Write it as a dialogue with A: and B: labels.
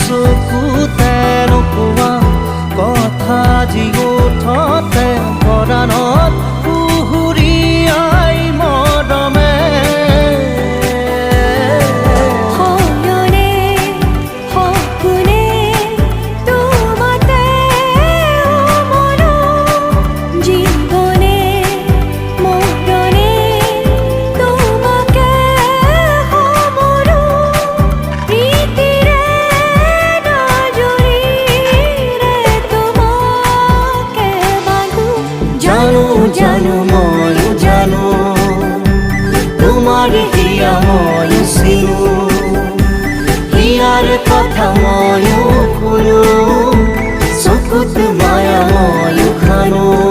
A: চকুতে নোকোৱা কথা যি ওঠতে পৰাণত পুহুৰীয়াই মৰমে জানো ময়ো জানো তোমাৰ হিয়া ময়ো চিনো হিয়াৰ কথা ময়ো শুনো চকুত মায়া ময়ো খানো